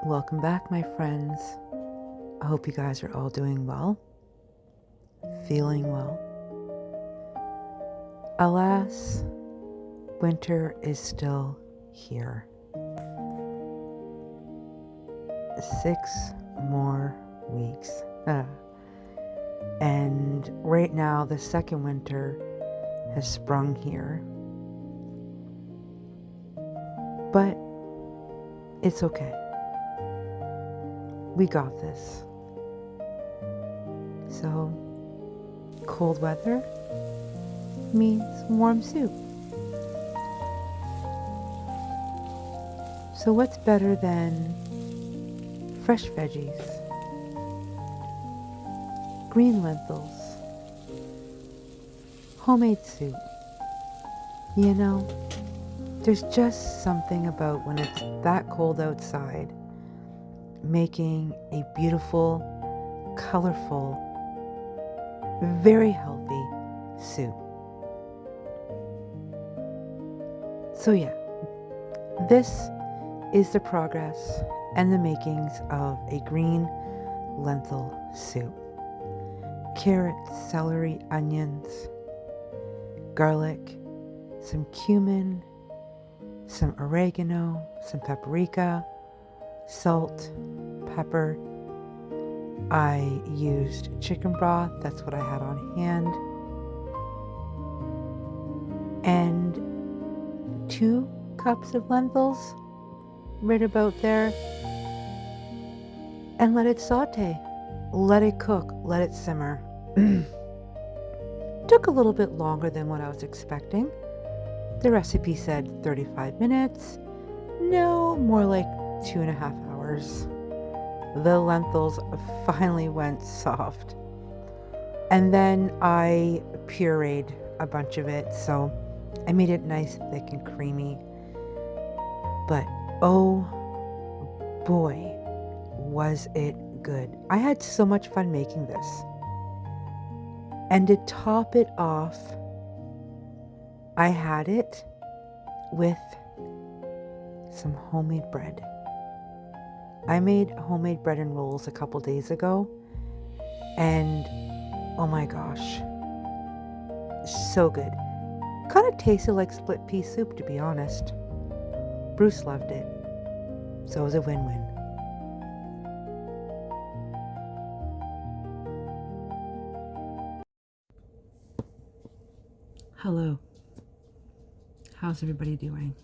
Welcome back, my friends. I hope you guys are all doing well, feeling well. Alas, winter is still here. 6 more weeks. And right now, the second winter has sprung here. But it's okay. We got this. So, cold weather means warm soup. So what's better than fresh veggies, green lentils, homemade soup? You know, there's just something about when it's that cold outside, making a beautiful, colorful, very healthy soup. So yeah, this is the progress and the makings of a green lentil soup. Carrots, celery, onions, garlic, some cumin, some oregano, some paprika, salt, pepper. I used chicken broth, that's what I had on hand, and 2 cups of lentils, right about there, and let it saute, let it cook, let it simmer. Took a little bit longer than what I was expecting. The recipe said 35 minutes. No, more like 2.5 hours. The lentils finally went soft. And then I pureed a bunch of it, so I made it nice, thick, and creamy. But oh boy, was it good. I had so much fun making this. And to top it off, I had it with some homemade bread. I made homemade bread and rolls a couple days ago, and oh my gosh, so good. Kind of tasted like split pea soup, to be honest. Bruce loved it, so it was a win-win. Hello, how's everybody doing?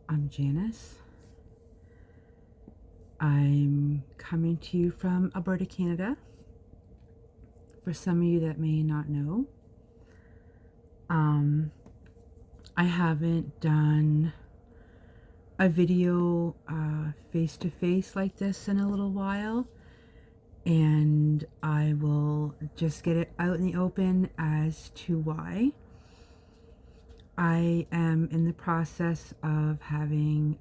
I'm Janice. I'm coming to you from Alberta, Canada. For some of you that may not know, I haven't done a video face-to-face like this in a little while, and I will just get it out in the open as to why. I am in the process of having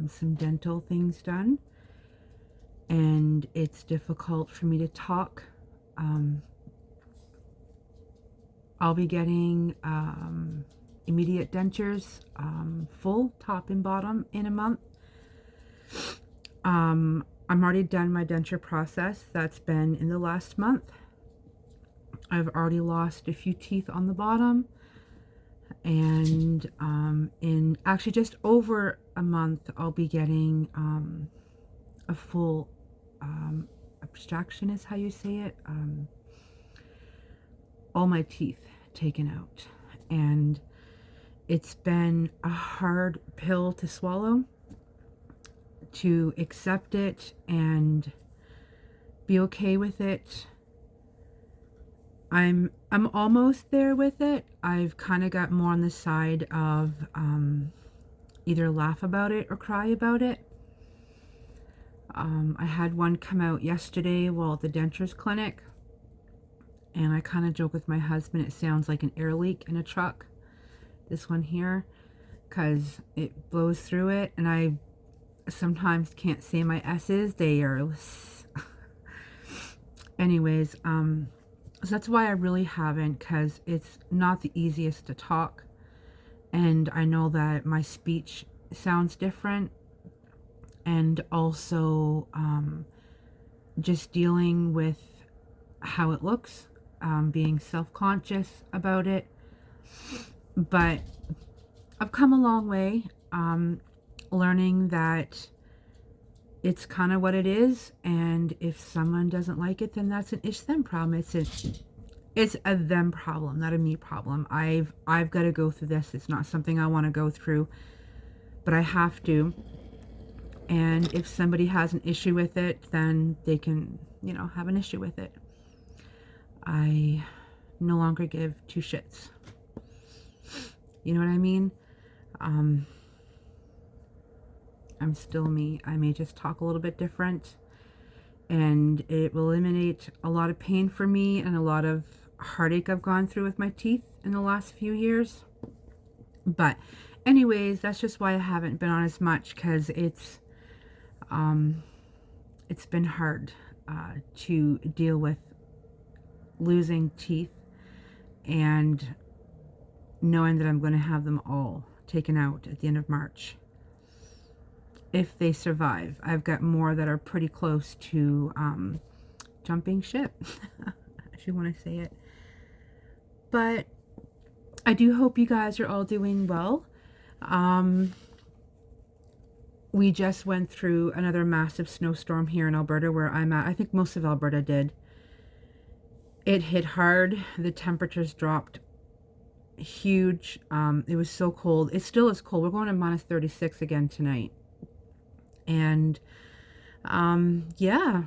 some dental things done, and it's difficult for me to talk. I'll be getting immediate dentures, full top and bottom, in a month. I'm already done my denture process. That's been in the last month. I've already lost a few teeth on the bottom, and in actually just over a month I'll be getting a full abstraction is how you say it, all my teeth taken out, and it's been a hard pill to swallow, to accept it and be okay with it. I'm almost there with it. I've kind of got more on the side of either laugh about it or cry about it. I had one come out yesterday while at the dentures clinic, and I kind of joke with my husband, it sounds like an air leak in a truck, this one here, because it blows through it, and I sometimes can't say my S's. They are anyways, so that's why I really haven't, because it's not the easiest to talk, and I know that my speech sounds different, and also just dealing with how it looks, being self-conscious about it. But I've come a long way, learning that it's kind of what it is, and if someone doesn't like it, then that's an it's them problem. It's a them problem, not a me problem. I've got to go through this. It's not something I want to go through, but I have to. And if somebody has an issue with it, then they can, have an issue with it. I no longer give two shits. You know what I mean? I'm still me. I may just talk a little bit different, and it will eliminate a lot of pain for me and a lot of heartache I've gone through with my teeth in the last few years. But anyways, that's just why I haven't been on as much, because it's been hard to deal with losing teeth and knowing that I'm going to have them all taken out at the end of March. If they survive. I've got more that are pretty close to jumping ship, if you want to say it. But I do hope you guys are all doing well. We just went through another massive snowstorm here in Alberta where I'm at. I think most of Alberta did. It hit hard. The temperatures dropped huge. It was so cold. It still is cold. We're going to minus 36 again tonight. And yeah,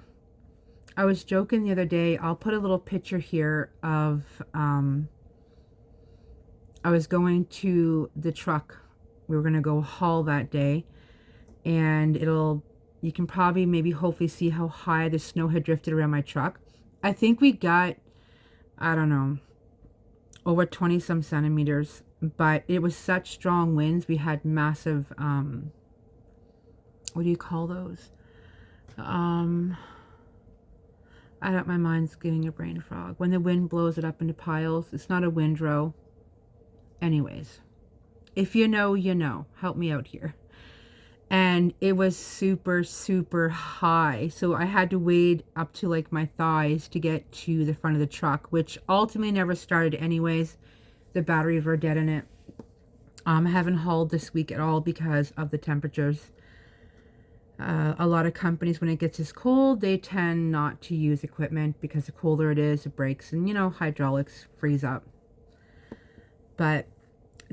I was joking the other day. I'll put a little picture here of I was going to the truck. We were going to go haul that day, and you can probably maybe hopefully see how high the snow had drifted around my truck. I think we got, I don't know, over 20 some centimeters, but it was such strong winds. We had massive what do you call those? My mind's getting a brain fog. When the wind blows it up into piles, it's not a windrow. Anyways, if you know, you know. Help me out here. And it was super, super high. So I had to wade up to like my thighs to get to the front of the truck, which ultimately never started anyways. The batteries were dead in it. I haven't hauled this week at all because of the temperatures. A lot of companies, when it gets this cold, they tend not to use equipment because the colder it is, it breaks, and hydraulics freeze up. But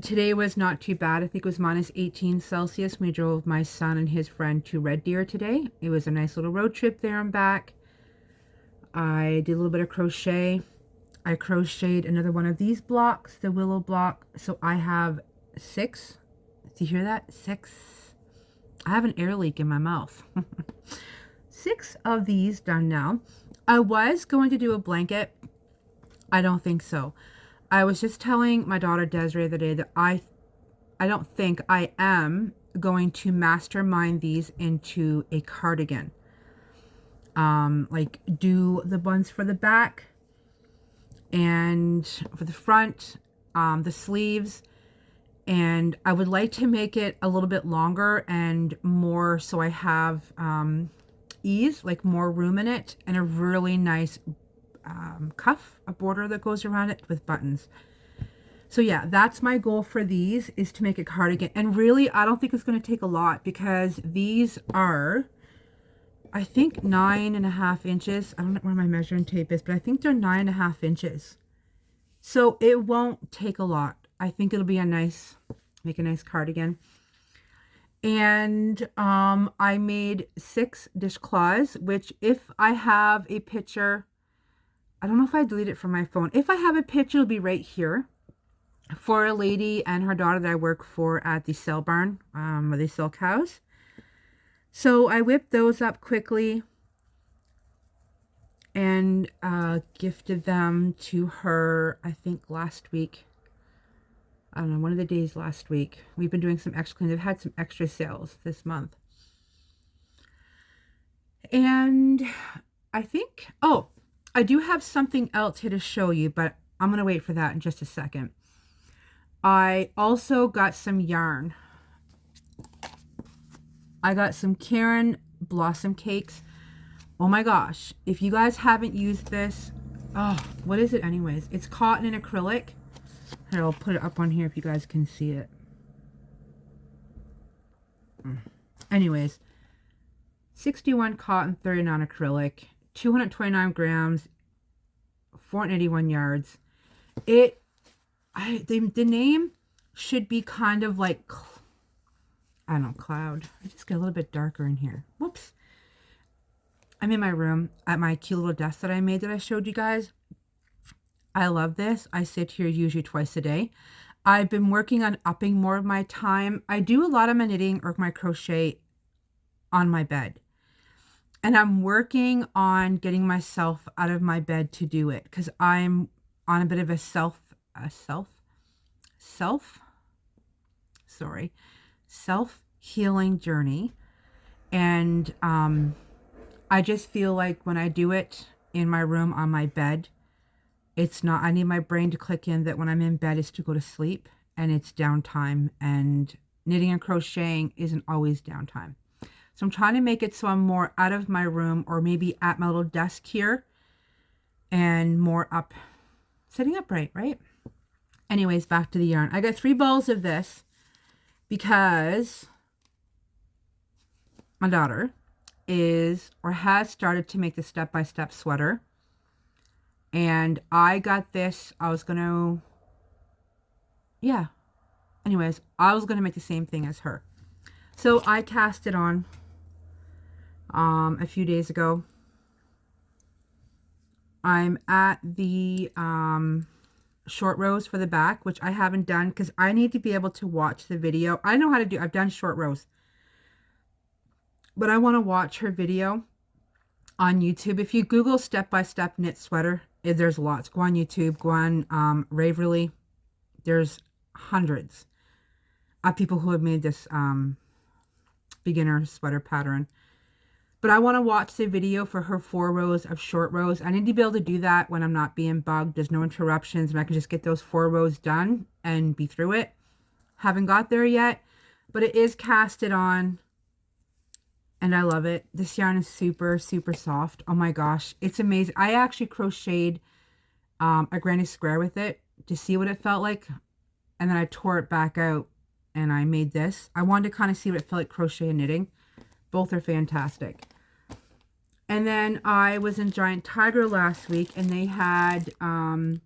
today was not too bad. I think it was minus 18 Celsius. We drove my son and his friend to Red Deer today. It was a nice little road trip there and back. I did a little bit of crochet. I crocheted another one of these blocks, the willow block. So I have 6. Do you hear that? 6. I have an air leak in my mouth. 6 of these done now. I was going to do a blanket. I don't think so. I was just telling my daughter Desiree the other day that I don't think I am going to mastermind these into a cardigan. Like do the ones for the back and for the front, the sleeves. And I would like to make it a little bit longer and more so I have ease, like more room in it, and a really nice cuff, a border that goes around it with buttons. So yeah, that's my goal for these, is to make a cardigan. And really, I don't think it's going to take a lot because these are, I think, 9.5 inches. I don't know where my measuring tape is, but I think they're 9.5 inches. So it won't take a lot. I think it'll be make a nice cardigan. And I made 6 dishcloths, which if I have a picture, I don't know if I delete it from my phone. If I have a picture, it'll be right here, for a lady and her daughter that I work for at the sale barn, where they sell cows. So I whipped those up quickly and gifted them to her, I think last week. I don't know, one of the days last week. We've been doing some extra cleaning. They've had some extra sales this month. And I think, I do have something else here to show you, but I'm going to wait for that in just a second. I also got some yarn. I got some Karen Blossom Cakes. Oh my gosh. If you guys haven't used this, oh, what is it anyways? It's cotton and acrylic. Here, I'll put it up on here if you guys can see it. Anyways, 61 cotton, 39 acrylic, 229 grams, 481 yards. The name should be kind of like, I don't know, cloud. I just get a little bit darker in here. Whoops. I'm in my room at my cute little desk that I made that I showed you guys. I love this. I sit here usually twice a day. I've been working on upping more of my time. I do a lot of my knitting or my crochet on my bed. And I'm working on getting myself out of my bed to do it because I'm on a bit of a self-healing journey. And I just feel like when I do it in my room on my bed, it's not, I need my brain to click in that when I'm in bed is to go to sleep and it's downtime, and knitting and crocheting isn't always downtime. So I'm trying to make it so I'm more out of my room or maybe at my little desk here and more up, sitting upright, right? Anyways, back to the yarn. I got 3 balls of this because my daughter is or has started to make the step-by-step sweater. And I got this, I was going to make the same thing as her. So I cast it on a few days ago. I'm at the short rows for the back, which I haven't done because I need to be able to watch the video. I know how to do, I've done short rows, but I want to watch her video on YouTube. If you Google step-by-step knit sweater, there's lots. Go on YouTube, go on Ravelry. There's hundreds of people who have made this beginner sweater pattern. But I want to watch the video for her 4 rows of short rows. I need to be able to do that when I'm not being bugged. There's no interruptions, and I can just get those 4 rows done and be through it. Haven't got there yet, but it is casted on. And I love it. This yarn is super, super soft. Oh my gosh. It's amazing. I actually crocheted a granny square with it to see what it felt like. And then I tore it back out and I made this. I wanted to kind of see what it felt like crochet and knitting. Both are fantastic. And then I was in Giant Tiger last week and they had 1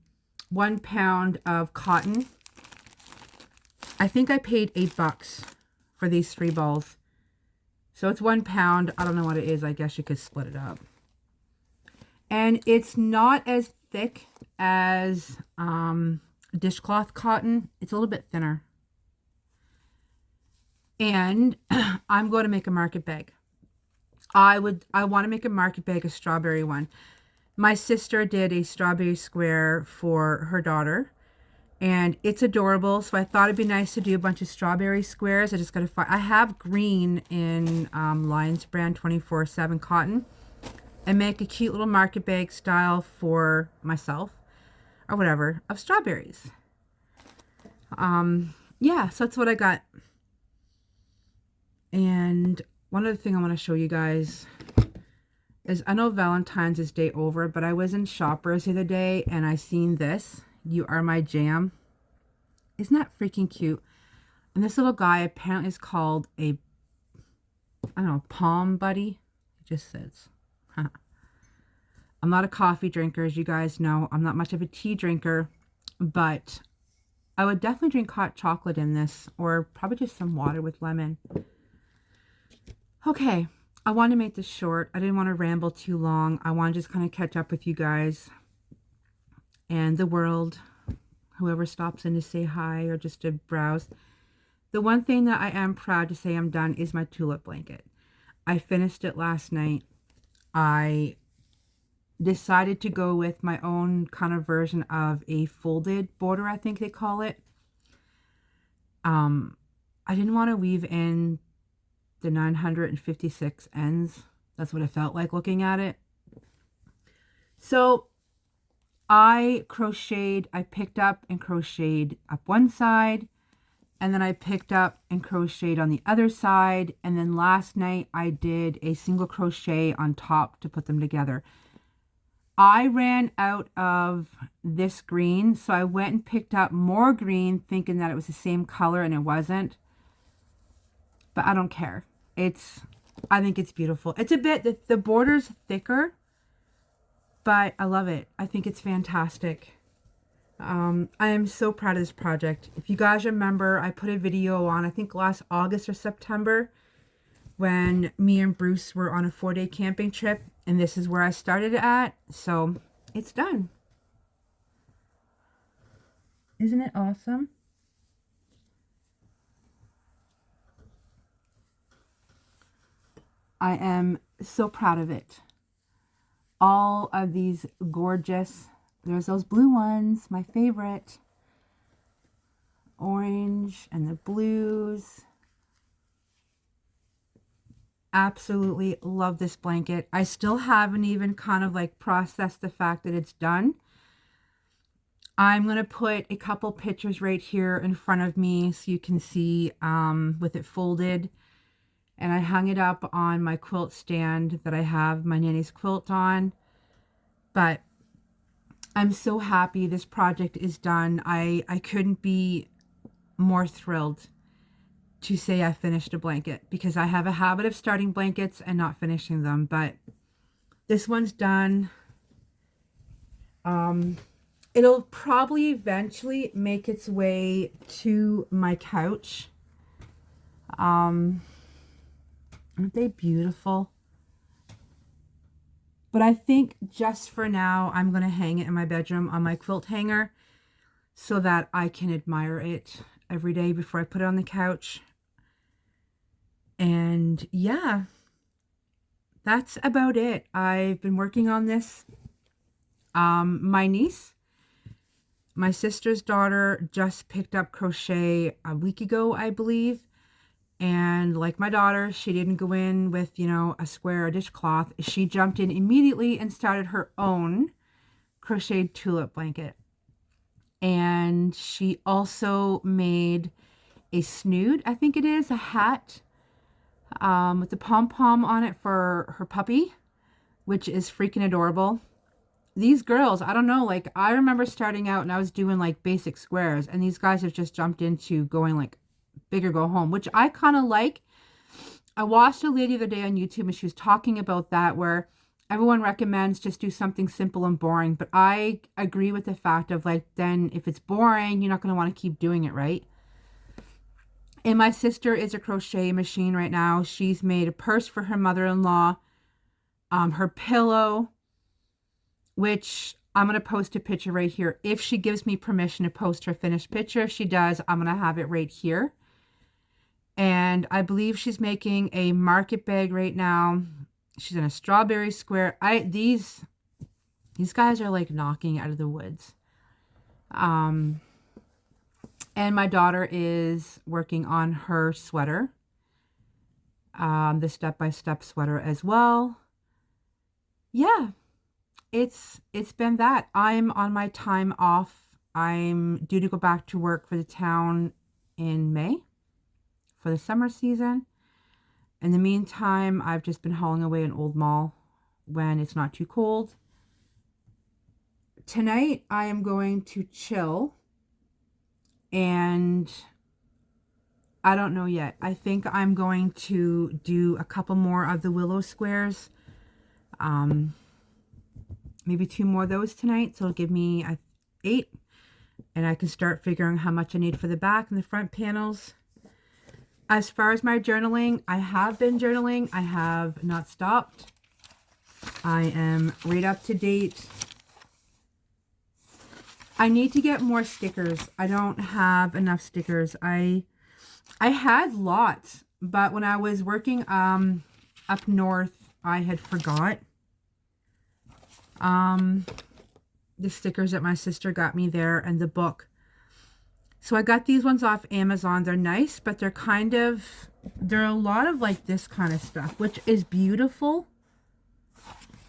pound of cotton. I think I paid $8 for these 3 balls. So it's 1 pound. I don't know what it is. I guess you could split it up. And it's not as thick as dishcloth cotton. It's a little bit thinner. And I'm going to make a market bag. I want to make a market bag, a strawberry one. My sister did a strawberry square for her daughter. And it's adorable, so I thought it'd be nice to do a bunch of strawberry squares. I just got to find, I have green in Lions brand 24/7 cotton, and make a cute little market bag style for myself, or whatever, of strawberries. Yeah, so that's what I got. And one other thing I want to show you guys is, I know Valentine's is day over, but I was in Shoppers the other day, and I seen this. You Are My Jam. Isn't that freaking cute? And this little guy apparently is called a, I don't know, palm buddy. It just says. I'm not a coffee drinker, as you guys know. I'm not much of a tea drinker, but I would definitely drink hot chocolate in this, or probably just some water with lemon. Okay, I want to make this short. I didn't want to ramble too long. I want to just kind of catch up with you guys and the world, whoever stops in to say hi or just to browse. The one thing that I am proud to say I'm done is my tulip blanket. I finished it last night. I decided to go with my own kind of version of a folded border, I think they call it. I didn't want to weave in the 956 ends. That's what it felt like looking at it. So I picked up and crocheted up one side, and then I picked up and crocheted on the other side, and then last night I did a single crochet on top to put them together. I ran out of this green, so I went and picked up more green thinking that it was the same color, and it wasn't. But I don't care. I think it's beautiful. It's a bit, the border's thicker, but I love it. I think it's fantastic. I am so proud of this project. If you guys remember, I put a video on, I think last August or September, when me and Bruce were on a 4-day camping trip, and this is where I started at. So it's done. Isn't it awesome? I am so proud of it. All of these gorgeous, there's those blue ones, my favorite. Orange and the blues. Absolutely love this blanket. I still haven't even kind of like processed the fact that it's done. I'm going to put a couple pictures right here in front of me so you can see with it folded. And I hung it up on my quilt stand that I have my nanny's quilt on. But I'm so happy this project is done. I couldn't be more thrilled to say I finished a blanket, because I have a habit of starting blankets and not finishing them, but this one's done. It'll probably eventually make its way to my couch. Aren't they beautiful? But I think just for now, I'm going to hang it in my bedroom on my quilt hanger so that I can admire it every day before I put it on the couch. And yeah, that's about it. I've been working on this. My niece, my sister's daughter, just picked up crochet a week ago, I believe. And like my daughter, she didn't go in with, you know, a square or dishcloth. She jumped in immediately and started her own crocheted tulip blanket. And she also made a snood, I think it is, a hat with the pom-pom on it for her puppy, which is freaking adorable. These girls, I don't know, like I remember starting out and I was doing like basic squares, and these guys have just jumped into going like big or go home, which I kind of like. I watched a lady the other day on YouTube and she was talking about that, where everyone recommends just do something simple and boring, but I agree with the fact of like, then if it's boring, you're not going to want to keep doing it, right? And my sister is a crochet machine right now. She's made a purse for her mother-in-law, her pillow, which I'm going to post a picture right here. If she gives me permission to post her finished picture, if she does, I'm going to have it right here. And I believe she's making a market bag right now. She's in a strawberry square. These guys are like knocking out of the woods. And my daughter is working on her sweater, the step-by-step sweater as well. Yeah, it's been that. I'm on my time off. I'm due to go back to work for the town in May for the summer season. In the meantime, I've just been hauling away an old mall when it's not too cold. Tonight, I am going to chill. And I don't know yet. I think I'm going to do a couple more of the willow squares. Maybe 2 more of those tonight. So it'll give me 8. And I can start figuring how much I need for the back and the front panels. As far as my journaling, I have been journaling. I have not stopped. I am right up to date. I need to get more stickers. I don't have enough stickers. I had lots, but when I was working up north, I had forgot the stickers that my sister got me there and the book. So I got these ones off Amazon. They're nice, but they're a lot of like this kind of stuff, which is beautiful.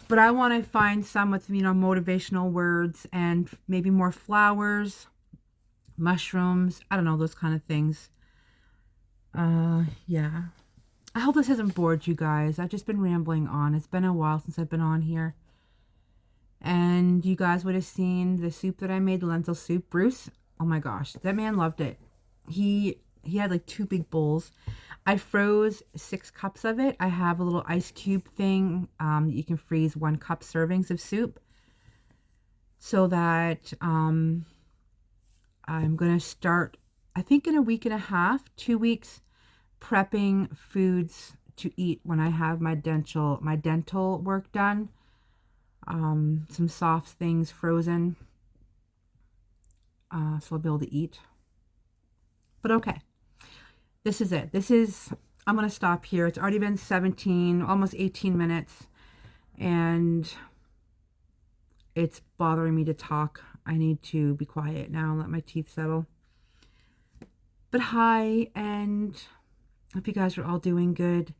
But I want to find some with, you know, motivational words and maybe more flowers, mushrooms, I don't know, those kind of things. Yeah. I hope this hasn't bored you guys. I've just been rambling on. It's been a while since I've been on here. And you guys would have seen the soup that I made, the lentil soup. Bruce, oh my gosh, that man loved it. He had like 2 big bowls. I froze 6 cups of it. I have a little ice cube thing. You can freeze 1 cup servings of soup. So that I'm going to start, I think in a week and a half, 2 weeks, prepping foods to eat when I have my dental work done. Some soft things frozen, so I'll be able to eat. But okay, this is it. I'm going to stop here. It's already been 17, almost 18 minutes, and it's bothering me to talk. I need to be quiet now and let my teeth settle. But hi, and I hope you guys are all doing good.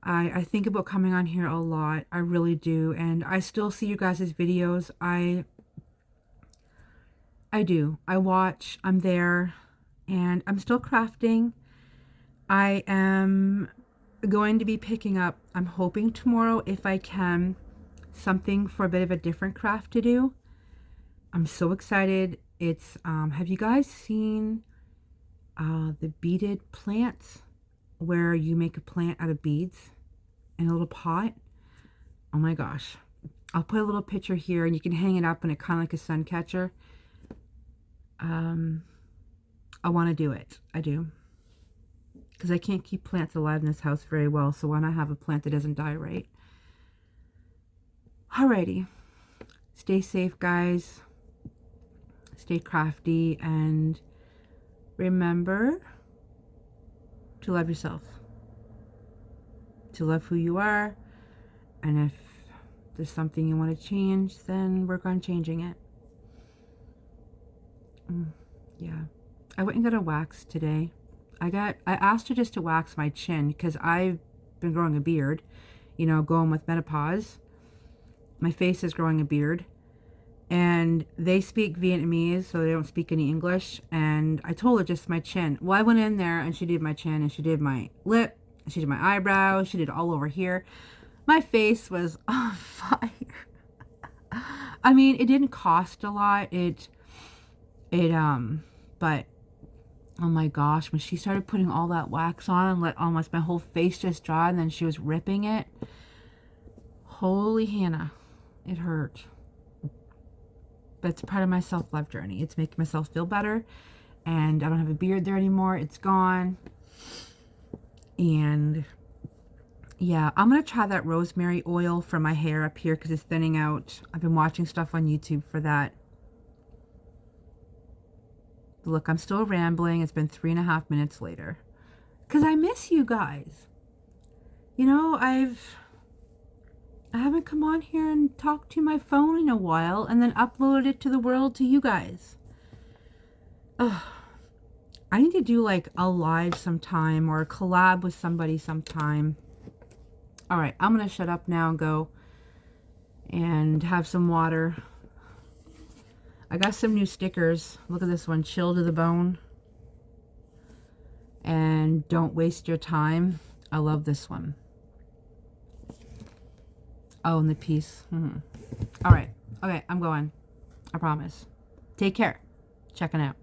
I think about coming on here a lot. I really do. And I still see you guys' videos. I do. I watch. I'm there. And I'm still crafting. I am going to be picking up, I'm hoping tomorrow, if I can, something for a bit of a different craft to do. I'm so excited. It's, have you guys seen the beaded plants where you make a plant out of beads in a little pot? Oh my gosh. I'll put a little picture here and you can hang it up and it kind of like a sun catcher. I want to do it. I do. Because I can't keep plants alive in this house very well, so why not have a plant that doesn't die, right? Alrighty. Stay safe, guys. Stay crafty and remember to love yourself. To love who you are. And if there's something you want to change, then work on changing it. Yeah. I went and got a wax today. I asked her just to wax my chin because I've been growing a beard, you know, going with menopause. My face is growing a beard. And they speak Vietnamese, so they don't speak any English. And I told her just my chin. Well, I went in there and she did my chin and she did my lip. She did my eyebrows. She did all over here. My face was on fire. I mean, it didn't cost a lot. But oh my gosh, when she started putting all that wax on and let almost my whole face just dry, and then she was ripping it. Holy Hannah, it hurt. But it's part of my self-love journey. It's making myself feel better, and I don't have a beard there anymore. It's gone. And yeah, I'm gonna try that rosemary oil for my hair up here because it's thinning out. I've been watching stuff on YouTube for that. Look, I'm still rambling. It's been 3.5 minutes later. Because I miss you guys. You know, I haven't come on here and talked to my phone in a while and then uploaded it to the world to you guys. Ugh. I need to do like a live sometime or a collab with somebody sometime. Alright, I'm going to shut up now and go and have some water. I got some new stickers. Look at this one, chill to the bone. And don't waste your time. I love this one. Oh, and the piece. All right. Okay, I'm going. I promise. Take care. Checking out.